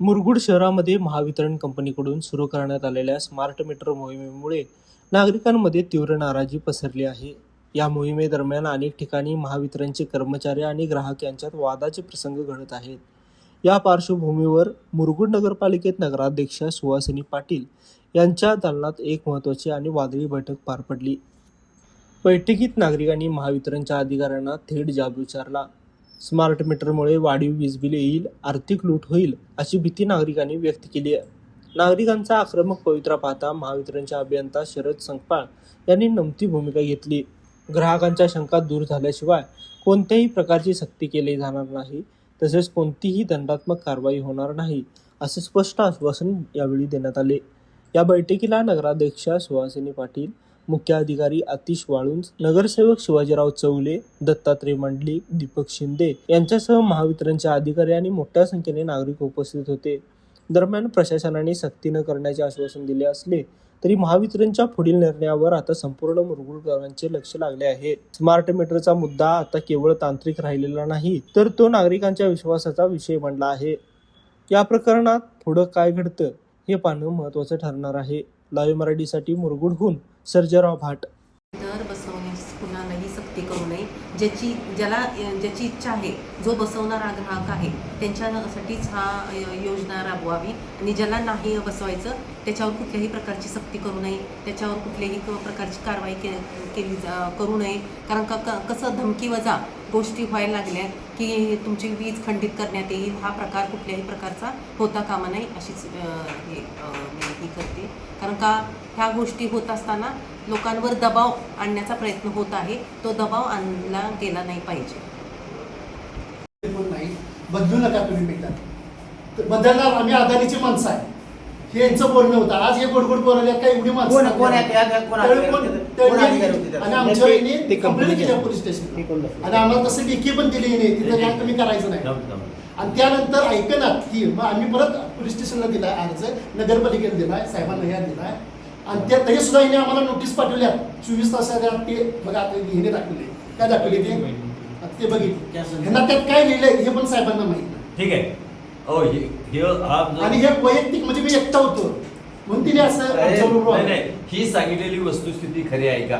मुरगुड शहरामध्ये महावितरण कंपनीकडून सुरू करण्यात आलेल्या स्मार्ट मीटर मोहिमेमुळे नागरिकांमध्ये तीव्र नाराजी पसरली आहे. या मोहिमेदरम्यान अनेक ठिकाणी महावितरणचे कर्मचारी आणि ग्राहक यांच्यात वादाचे प्रसंग घडत आहेत. या पार्श्वभूमीवर मुरगुड नगरपालिकेत नगराध्यक्षा सुहासिनी पाटील यांच्या दालनात एक महत्त्वाची आणि वादळी बैठक पार पडली. बैठकीत नागरिकांनी महावितरणच्या अधिकाऱ्यांना थेट जाब विचारला. स्मार्ट मीटरमुळे वाढीव वीज बिल येईल, आर्थिक लूट होईल अशी भीती नागरिकांनी व्यक्त केली आहे. नागरिकांचा आक्रमक पवित्रा पाहता महावितरणचे अभियंता शरद संकपाळ यांनी नमती भूमिका घेतली. ग्राहकांच्या शंका दूर झाल्याशिवाय कोणत्याही प्रकारची सक्ती केली जाणार नाही, तसेच कोणतीही दंडात्मक कारवाई होणार नाही असे स्पष्ट आश्वासन यावेळी देण्यात आले. या बैठकीला नगराध्यक्षा सुहासिनी पाटील, मुख्य अधिकारी आतिश वाळुंज, नगरसेवक शिवाजीराव चौले, दत्तात्रय मंडलिक, दीपक शिंदे यांच्यासह महावितरणचे अधिकारी आणि मोठ्या संख्येने नागरिक उपस्थित होते. दरम्यान प्रशासनाने सक्ती न करण्याचे आश्वासन दिले असले तरी महावितरणच्या पुढील निर्णयावर आता संपूर्ण मुरगुडकरांचे लक्ष लागले आहे. स्मार्ट मीटरचा मुद्दा आता केवळ तांत्रिक राहिलेला नाही, तर तो नागरिकांच्या विश्वासाचा विषय बनला आहे. या प्रकरणात पुढं काय घडतं हे पाहणं महत्त्वाचं ठरणार आहे. लाईव्ह मराठीसाठी मुरगुडहून सर्जेराव भाट. दर बसवण्यास कुणालाही सक्ती करू नये. ज्याची इच्छा आहे, जो बसवणारा ग्राहक आहे त्यांच्यासाठीच योजना राबवावी आणि ज्याला नाही बसवायचं त्याच्यावर कुठल्याही प्रकारची सक्ती करू नये, त्याच्यावर कुठल्याही प्रकारची कारवाई करू नये. कारण कसं धमकीवजा गोष्टी व्हायला लागल्या की तुमची वीज खंडित करण्यात येईल, हा प्रकार कुठल्याही प्रकारचा होता कामा नये अशीच मी करते. कारण का ह्या गोष्टी होत असताना लोकांवर दबाव आणण्याचा प्रयत्न होत आहे, तो दबाव आणला गेला नाही पाहिजे. नाही बदलू नका तुम्ही मीटर बदलणार आम्ही अदानीची माणसं आहे, हे यांचं बोलणं होतं. आज हे गोडगोड बोलायला काय एवढी माणसं आणि आमच्या कंप्लेंट केली पोलीस स्टेशन आणि आम्हाला तसं लेखी पण दिली नाही, तिथं काय तुम्ही करायचं नाही. आणि त्यानंतर ऐकणार की मग आम्ही परत पोलीस स्टेशनला दिलाय अर्ज, नगरपालिकेला दिलाय, साहेबांना ह्या दिलाय आणि त्या तरी सुद्धा हिने आम्हाला नोटीस पाठवल्या 24 तासाच्या. ते बघा आता हिने दाखवले, काय दाखवले ते बघितले, ह्यांना त्यात काय लिहिलंय हे पण साहेबांना माहित नाही. ठीक आहे. आणि हे वैयक्तिक म्हणजे मी एकटा होतो म्हणून तिने असं ही सांगितलेली वस्तुस्थिती खरी आहे का?